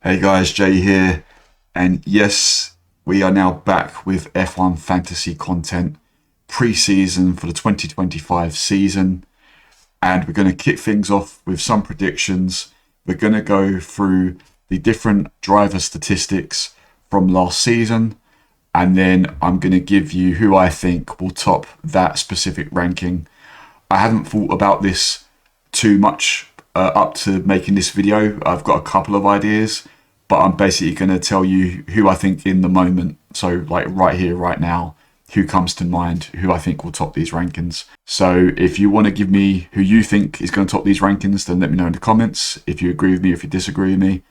Hey guys, Jay here, and yes, we are now back with F1 fantasy content pre-season for the 2025 season, and we're going to kick things off with some predictions. We're going to go through the different driver statistics from last season, and then I'm going to give you who I think will top that specific ranking. I haven't thought about this too much up to making this video. I've got a couple of ideas, but I'm basically going to tell you who I think in the moment, so like right here, right now, who comes to mind, who I think will top these rankings. So if you want to give me who you think is going to top these rankings, then let me know in the comments. If you agree with me, if you disagree with me,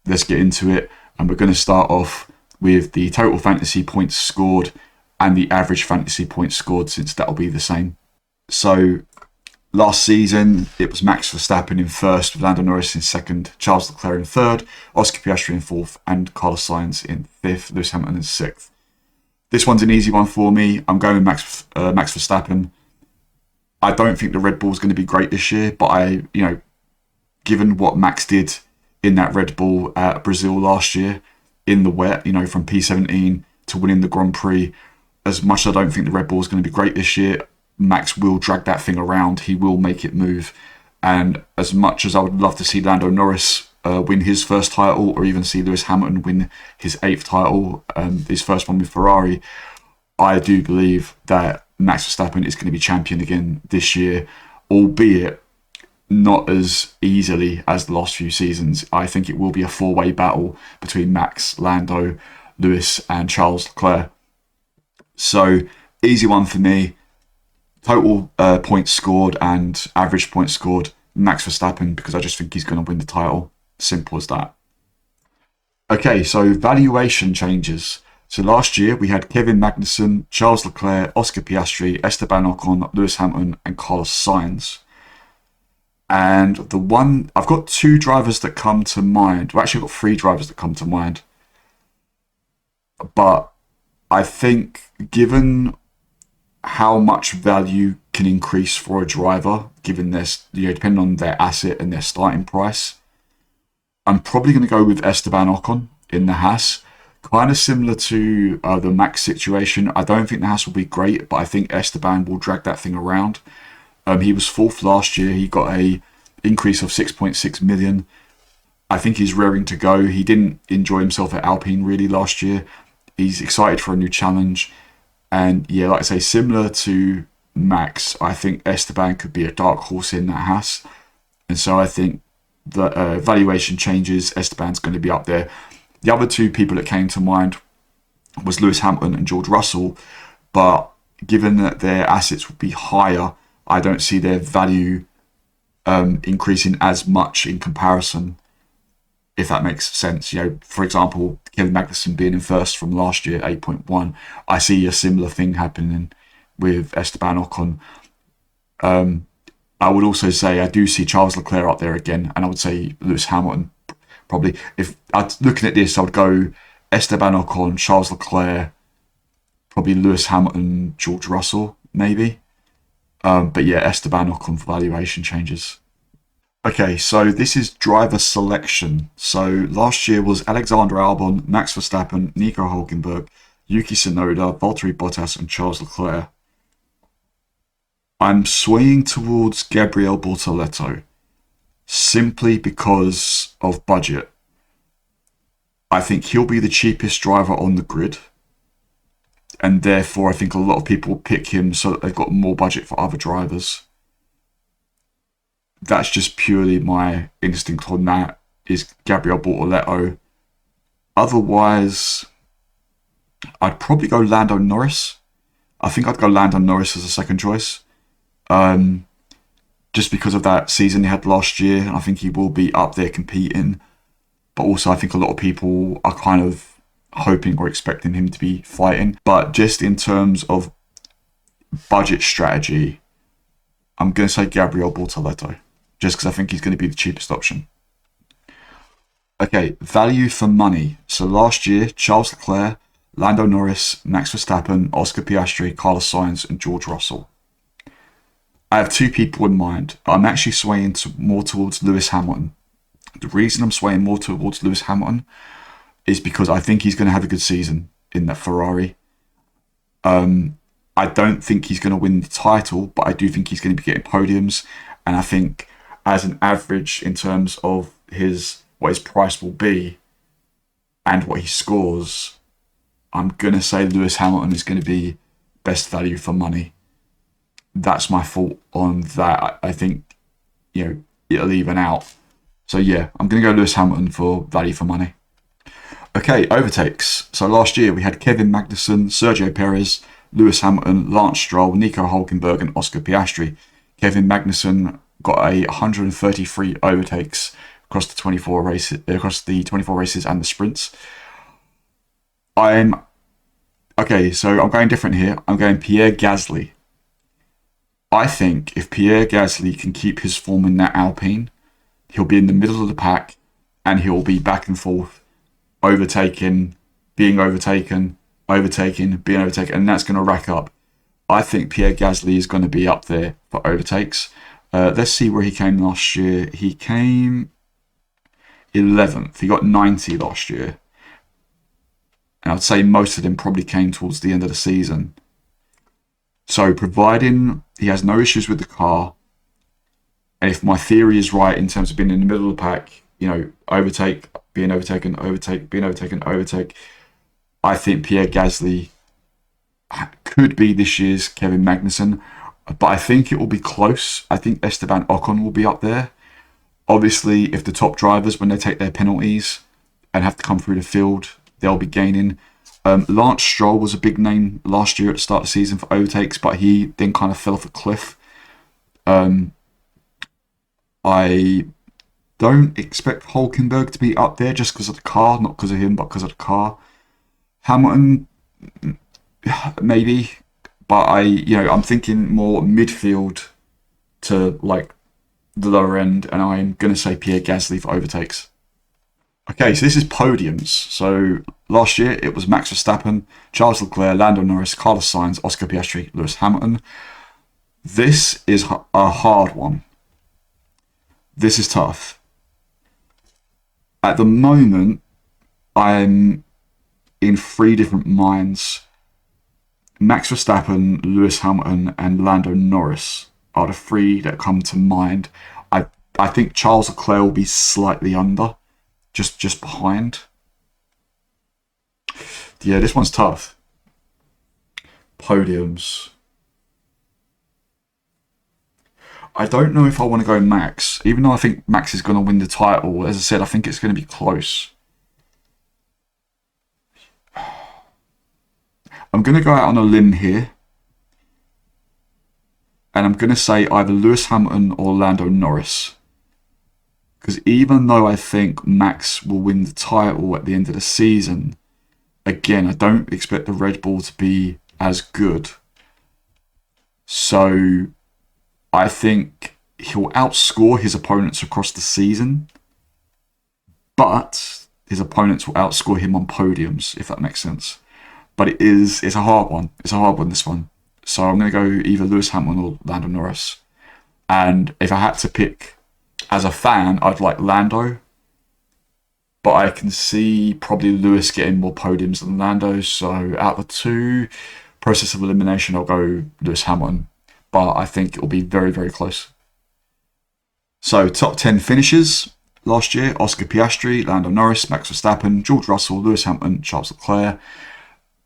let's get into it. And we're going to start off with the total fantasy points scored and the average fantasy points scored, since that'll be the same. So last season, it was Max Verstappen in first, with Lando Norris in second, Charles Leclerc in third, Oscar Piastri in fourth, and Carlos Sainz in fifth, Lewis Hamilton in sixth. This one's an easy one for me. I'm going Max Verstappen. I don't think the Red Bull is going to be great this year, but given what Max did in that Red Bull at Brazil last year in the wet, from P17 to winning the Grand Prix, as much as I don't think the Red Bull is going to be great this year, Max will drag that thing around. He will make it move. And as much as I would love to see Lando Norris win his first title, or even see Lewis Hamilton win his 8th title, his first one with Ferrari, I do believe that Max Verstappen is going to be champion again this year, albeit not as easily as the last few seasons. I think it will be a four-way battle between Max, Lando, Lewis, and Charles Leclerc. So, easy one for me. Total points scored and average points scored, Max Verstappen, because I just think he's going to win the title. Simple as that. Okay, so valuation changes. So last year we had Kevin Magnussen, Charles Leclerc, Oscar Piastri, Esteban Ocon, Lewis Hamilton, and Carlos Sainz. And I've got two drivers that come to mind. Well, actually, I've got three drivers that come to mind. But I think, given how much value can increase for a driver, given this, depending on their asset and their starting price, I'm probably going to go with Esteban Ocon in the HAAS. Kind of similar to the Max situation. I don't think the HAAS will be great, but I think Esteban will drag that thing around. He was 4th last year. He got a increase of 6.6 million. I think he's raring to go. He didn't enjoy himself at Alpine really last year. He's excited for a new challenge. And yeah, like I say, similar to Max, I think Esteban could be a dark horse in that HAAS. And so I think the valuation changes, Esteban's going to be up there. The other two people that came to mind was Lewis Hamilton and George Russell. But given that their assets would be higher, I don't see their value increasing as much in comparison, if that makes sense. For example, Kevin Magnussen being in first from last year, 8.1. I see a similar thing happening with Esteban Ocon. I would also say I do see Charles Leclerc up there again, and I would say Lewis Hamilton probably. If I'm looking at this, I would go Esteban Ocon, Charles Leclerc, probably Lewis Hamilton, George Russell, maybe. But yeah, Esteban Ocon for valuation changes. Okay, so this is driver selection. So last year was Alexander Albon, Max Verstappen, Nico Hülkenberg, Yuki Tsunoda, Valtteri Bottas, and Charles Leclerc. I'm swaying towards Gabriel Bortoleto, simply because of budget. I think he'll be the cheapest driver on the grid, and therefore I think a lot of people will pick him so that they've got more budget for other drivers. That's just purely my instinct on that, is Gabriel Bortoleto. Otherwise, I'd probably go Lando Norris. I think I'd go Lando Norris as a second choice. Just because of that season he had last year, and I think he will be up there competing. But also I think a lot of people are kind of hoping or expecting him to be fighting. But just in terms of budget strategy, I'm going to say Gabriel Bortoleto, just because I think he's going to be the cheapest option. Okay, value for money. So last year, Charles Leclerc, Lando Norris, Max Verstappen, Oscar Piastri, Carlos Sainz, and George Russell. I have two people in mind. I'm actually swaying more towards Lewis Hamilton. The reason I'm swaying more towards Lewis Hamilton is because I think he's going to have a good season in that Ferrari. I don't think he's going to win the title, but I do think he's going to be getting podiums. And I think as an average in terms of what his price will be and what he scores, I'm going to say Lewis Hamilton is going to be best value for money. That's my thought on that. I think, it'll even out. So yeah, I'm going to go Lewis Hamilton for value for money. Okay, overtakes. So last year we had Kevin Magnussen, Sergio Perez, Lewis Hamilton, Lance Stroll, Nico Hulkenberg and Oscar Piastri. Kevin Magnussen got 133 overtakes across the 24 races and the sprints. Okay, so I'm going different here. I'm going Pierre Gasly. I think if Pierre Gasly can keep his form in that Alpine, he'll be in the middle of the pack and he'll be back and forth, overtaking, being overtaken, being overtaken, and that's going to rack up. I think Pierre Gasly is going to be up there for overtakes. Let's see where he came last year. He came 11th. He got 90 last year. And I'd say most of them probably came towards the end of the season. So providing he has no issues with the car, and if my theory is right in terms of being in the middle of the pack, overtake, being overtaken, overtake, being overtaken, overtake, I think Pierre Gasly could be this year's Kevin Magnussen, but I think it will be close. I think Esteban Ocon will be up there. Obviously, if the top drivers, when they take their penalties and have to come through the field, they'll be gaining. Lance Stroll was a big name last year at the start of the season for overtakes, but he then kind of fell off a cliff. I don't expect Hulkenberg to be up there just because of the car, not because of him, but because of the car. Hamilton, maybe, but I'm thinking more midfield to like the lower end, and I'm going to say Pierre Gasly for overtakes. Okay, so this is podiums. So last year it was Max Verstappen, Charles Leclerc, Lando Norris, Carlos Sainz, Oscar Piastri, Lewis Hamilton. This is a hard one. This is tough. At the moment, I'm in 3 different minds. Max Verstappen, Lewis Hamilton, and Lando Norris are the 3 that come to mind. I think Charles Leclerc will be slightly under, just behind. Yeah, this one's tough. Podiums. I don't know if I want to go Max, even though I think Max is going to win the title. As I said, I think it's going to be close. I'm going to go out on a limb here. And I'm going to say either Lewis Hamilton or Lando Norris. Because even though I think Max will win the title at the end of the season, again, I don't expect the Red Bull to be as good. So I think he'll outscore his opponents across the season, but his opponents will outscore him on podiums, if that makes sense. But it's a hard one. It's a hard one, this one. So I'm going to go either Lewis Hamilton or Lando Norris. And if I had to pick as a fan, I'd like Lando. But I can see probably Lewis getting more podiums than Lando. So out of the 2, process of elimination, I'll go Lewis Hamilton. But I think it will be very, very close. So top 10 finishes last year: Oscar Piastri, Lando Norris, Max Verstappen, George Russell, Lewis Hamilton, Charles Leclerc.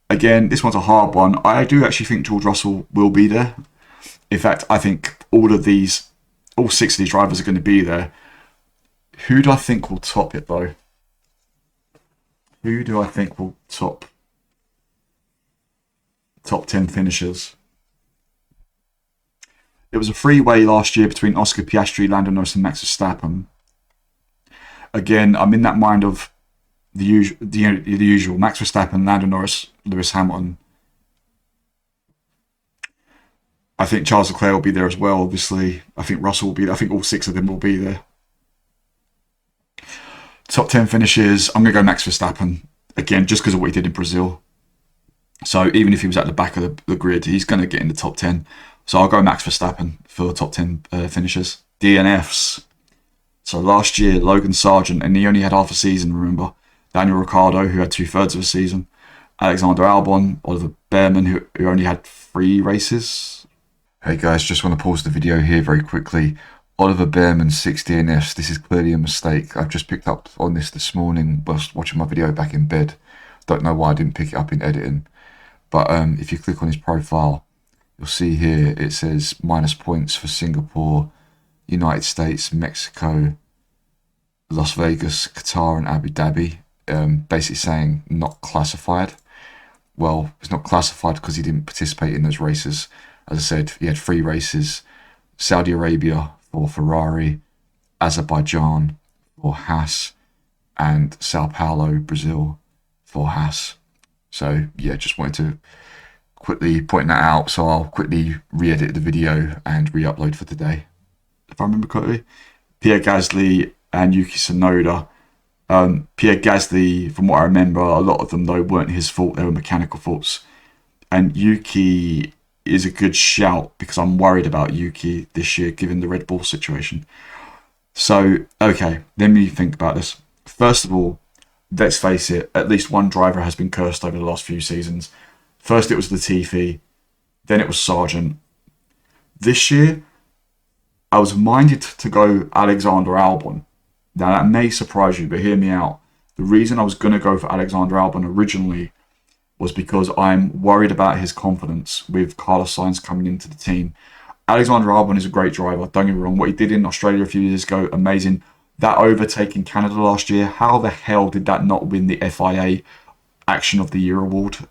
Again, this one's a hard one. I do actually think George Russell will be there. In fact, I think all 6 of these drivers are going to be there. Who do I think will top it, though? Who do I think will top 10 finishers? It was a 3-way last year between Oscar Piastri, Lando Norris and Max Verstappen. Again, I'm in that mind of the usual. Max Verstappen, Lando Norris, Lewis Hamilton. I think Charles Leclerc will be there as well, obviously. I think Russell will be there. I think all 6 of them will be there. Top 10 finishes, I'm going to go Max Verstappen. Again, just because of what he did in Brazil. So even if he was at the back of the grid, he's going to get in the top 10. So I'll go Max Verstappen for top 10 finishes. DNFs. So last year, Logan Sargent, and he only had half a season, remember. Daniel Ricciardo, who had 2/3 of a season. Alexander Albon, Oliver Bearman, who only had 3 races. Hey guys, just want to pause the video here very quickly. Oliver Bearman, 6 DNFs. This is clearly a mistake. I've just picked up on this morning whilst watching my video back in bed. Don't know why I didn't pick it up in editing. But if you click on his profile, you'll see here it says minus points for Singapore, United States, Mexico, Las Vegas, Qatar and Abu Dhabi. Basically saying not classified. Well, it's not classified because he didn't participate in those races. As I said, he had 3 races. Saudi Arabia for Ferrari, Azerbaijan for HAAS, and Sao Paulo, Brazil for HAAS. So yeah, just wanted to quickly point that out. So I'll quickly re-edit the video and re-upload for today. If I remember correctly, Pierre Gasly and Yuki Tsunoda. Pierre Gasly, from what I remember, a lot of them though weren't his fault, they were mechanical faults. And Yuki is a good shout because I'm worried about Yuki this year given the Red Bull situation. So, okay, let me think about this. First of all, let's face it, at least one driver has been cursed over the last few seasons. First it was Latifi, then it was Sargent. This year, I was minded to go Alexander Albon. Now that may surprise you, but hear me out. The reason I was going to go for Alexander Albon originally was because I'm worried about his confidence with Carlos Sainz coming into the team. Alexander Albon is a great driver, don't get me wrong. What he did in Australia a few years ago, amazing. That overtake in Canada last year, how the hell did that not win the FIA Action of the Year award?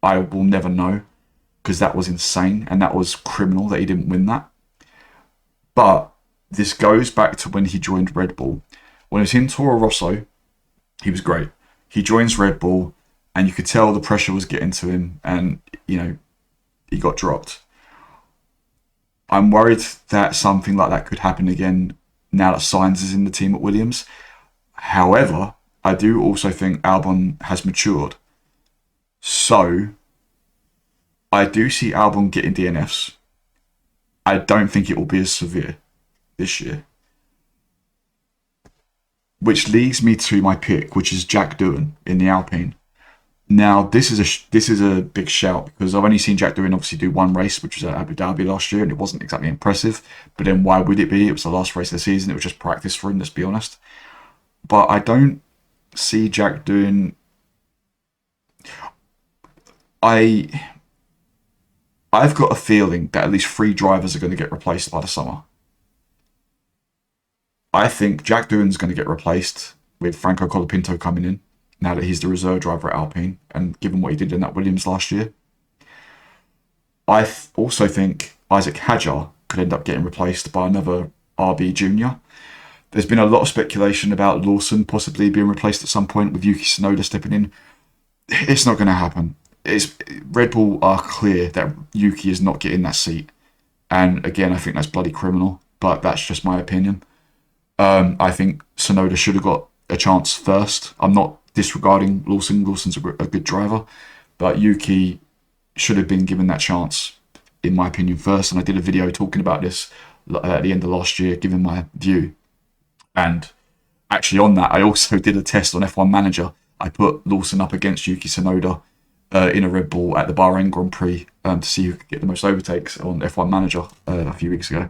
I will never know, because that was insane, and that was criminal that he didn't win that. But this goes back to when he joined Red Bull. When he was in Toro Rosso, he was great. He joins Red Bull, and you could tell the pressure was getting to him, and, you know, he got dropped. I'm worried that something like that could happen again now that Sainz is in the team at Williams. However, I do also think Albon has matured. So, I do see Albon getting DNFs. I don't think it will be as severe this year. Which leads me to my pick, which is Jack Doohan in the Alpine. Now, this is a big shout because I've only seen Jack Doohan obviously do 1 race, which was at Abu Dhabi last year, and it wasn't exactly impressive. But then why would it be? It was the last race of the season. It was just practice for him, let's be honest. But I don't see Jack Doohan. I've got a feeling that at least 3 drivers are going to get replaced by the summer. I think Jack Doohan's going to get replaced with Franco Colapinto coming in, now that he's the reserve driver at Alpine, and given what he did in that Williams last year. I also think Isaac Hadjar could end up getting replaced by another RB Junior. There's been a lot of speculation about Lawson possibly being replaced at some point with Yuki Tsunoda stepping in. It's not going to happen. Red Bull are clear that Yuki is not getting that seat. And again, I think that's bloody criminal, but that's just my opinion. I think Tsunoda should have got a chance first. I'm not disregarding Lawson. Lawson's a good driver, but Yuki should have been given that chance, in my opinion, first. And I did a video talking about this at the end of last year, giving my view. And actually on that, I also did a test on F1 Manager. I put Lawson up against Yuki Tsunoda in a Red Bull at the Bahrain Grand Prix to see who could get the most overtakes on F1 Manager a few weeks ago.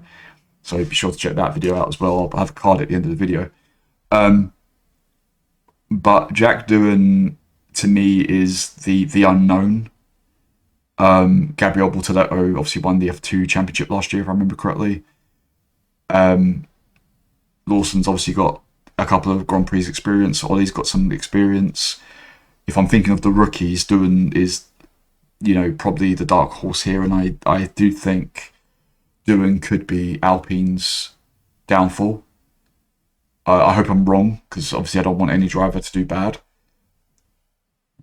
So be sure to check that video out as well. I'll have a card at the end of the video. But Jack Doohan, to me, is the unknown. Gabriel Bortoleto obviously won the F2 championship last year, if I remember correctly. Lawson's obviously got a couple of Grand Prix experience. Ollie's got some experience. If I'm thinking of the rookies, Doohan is, probably the dark horse here. And I do think Doohan could be Alpine's downfall. I hope I'm wrong, because obviously I don't want any driver to do bad.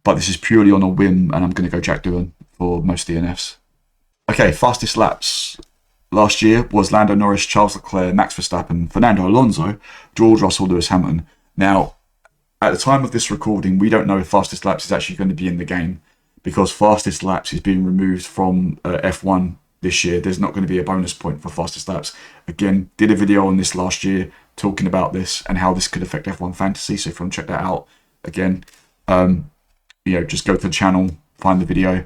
But this is purely on a whim, and I'm going to go Jack Doohan for most DNFs. Okay, fastest laps last year was Lando Norris, Charles Leclerc, Max Verstappen, Fernando Alonso, George Russell, Lewis Hamilton. Now, at the time of this recording, we don't know if fastest laps is actually going to be in the game, because fastest laps is being removed from F1 this year. There's not going to be a bonus point for fastest laps. Again, did a video on this last year talking about this and how this could affect F1 Fantasy. So if you want to check that out, again, just go to the channel, find the video,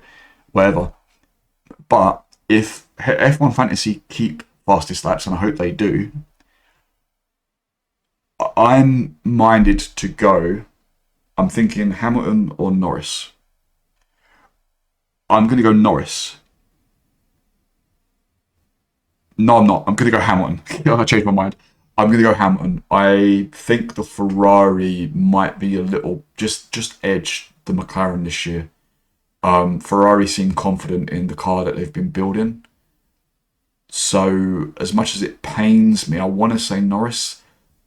whatever. But if F1 Fantasy keep fastest laps, and I hope they do, I'm minded to go. I'm thinking Hamilton or Norris. I'm going to go Norris. No, I'm not. I'm going to go Hamilton. I changed my mind. I'm going to go Hamilton. I think the Ferrari might be a little, just edge the McLaren this year. Ferrari seem confident in the car that they've been building. So as much as it pains me, I want to say Norris,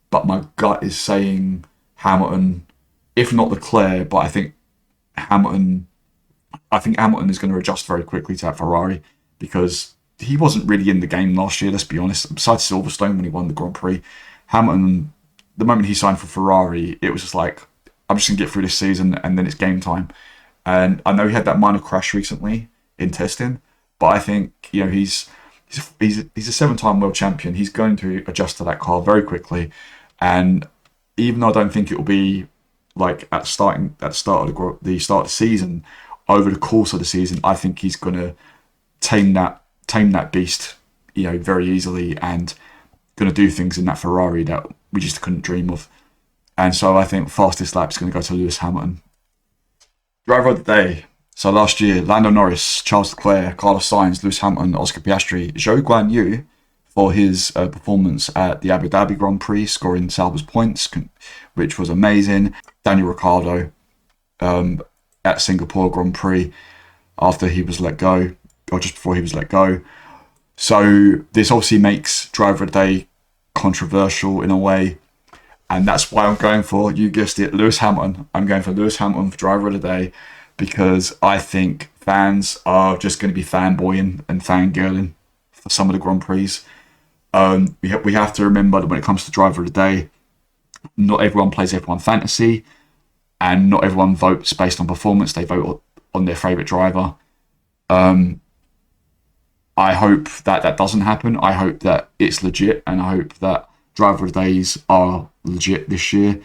but my gut is saying Hamilton, if not Leclerc, but I think Hamilton is going to adjust very quickly to that Ferrari, because he wasn't really in the game last year, let's be honest. Besides Silverstone when he won the Grand Prix, Hamilton, the moment he signed for Ferrari, it was just like, I'm just going to get through this season and then it's game time. And I know he had that minor crash recently in testing, but I think, he's a 7-time world champion. He's going to adjust to that car very quickly. And even though I don't think it will be like at the start of the season, over the course of the season, I think he's going to tame that beast, very easily, and going to do things in that Ferrari that we just couldn't dream of. And so I think fastest lap is going to go to Lewis Hamilton. Driver of the day. So last year, Lando Norris, Charles Leclerc, Carlos Sainz, Lewis Hamilton, Oscar Piastri, Zhou Guanyu for his performance at the Abu Dhabi Grand Prix, scoring Sauber's points, which was amazing. Daniel Ricciardo at Singapore Grand Prix after he was let go, or just before he was let go. So this obviously makes Driver of the Day controversial in a way, and that's why I'm going for, you guessed it, Lewis Hamilton. I'm going for Lewis Hamilton for Driver of the Day, because I think fans are just going to be fanboying and fangirling for some of the Grand Prix. We have to remember that when it comes to Driver of the Day, not everyone plays F1 Fantasy, and not everyone votes based on performance. They vote on their favourite driver. I hope that doesn't happen. I hope that it's legit, and I hope that Driver of the Days are legit this year.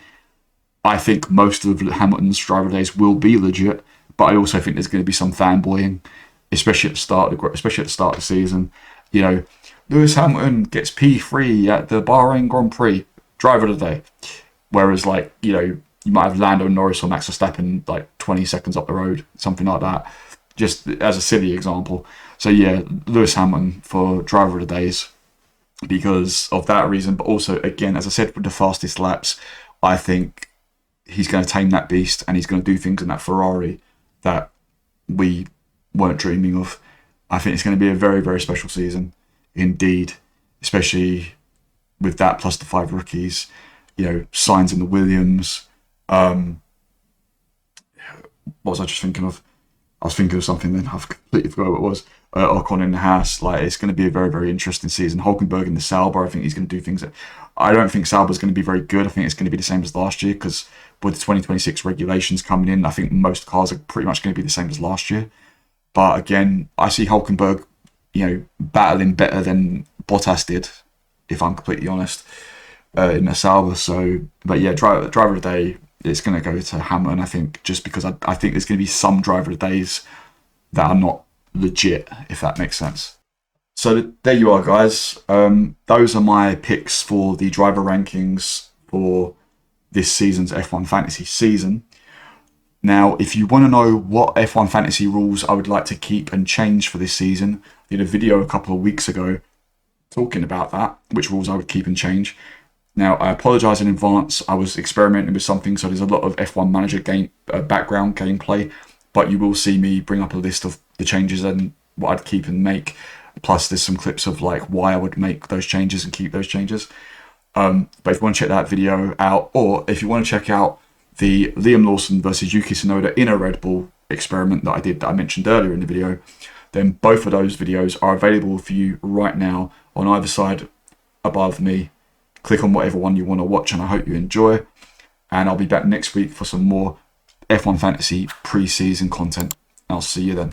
I think most of Hamilton's Driver of the Days will be legit, but I also think there's going to be some fanboying, especially at the start of the season. Lewis Hamilton gets P3 at the Bahrain Grand Prix, Driver of the Day. Whereas, you might have Lando Norris or Max Verstappen 20 seconds up the road, something like that, just as a silly example. So yeah, Lewis Hamilton for Driver of the Days because of that reason, but also, again, as I said, with the fastest laps, I think he's going to tame that beast, and he's going to do things in that Ferrari that we weren't dreaming of. I think it's going to be a very, very special season indeed, especially with that plus the 5 rookies, Sainz in the Williams. What was I just thinking of? I was thinking of something then. I've completely forgot what it was. Ocon in the HAAS. It's going to be a very, very interesting season. Hulkenberg in the Sauber. I think he's going to do things that... I don't think Sauber's going to be very good. I think it's going to be the same as last year, because with the 2026 regulations coming in, I think most cars are pretty much going to be the same as last year. But again, I see Hulkenberg, battling better than Bottas did, if I'm completely honest, in the Sauber. So, but yeah, driver of the day, it's going to go to Hamilton, I think, just because I think there's going to be some driver of the days that are not legit, if that makes sense. So there you are, guys. Those are my picks for the driver rankings for this season's F1 Fantasy season. Now, if you want to know what F1 Fantasy rules I would like to keep and change for this season, I did a video a couple of weeks ago talking about that, which rules I would keep and change. Now, I apologise in advance. I was experimenting with something, so there's a lot of F1 Manager game background gameplay, but you will see me bring up a list of the changes and what I'd keep and make. Plus, there's some clips of why I would make those changes and keep those changes. But if you want to check that video out, or if you want to check out the Liam Lawson versus Yuki Tsunoda in a Red Bull experiment that I mentioned earlier in the video, then both of those videos are available for you right now on either side above me. Click on whatever one you want to watch, and I hope you enjoy. And I'll be back next week for some more F1 Fantasy pre-season content. I'll see you then.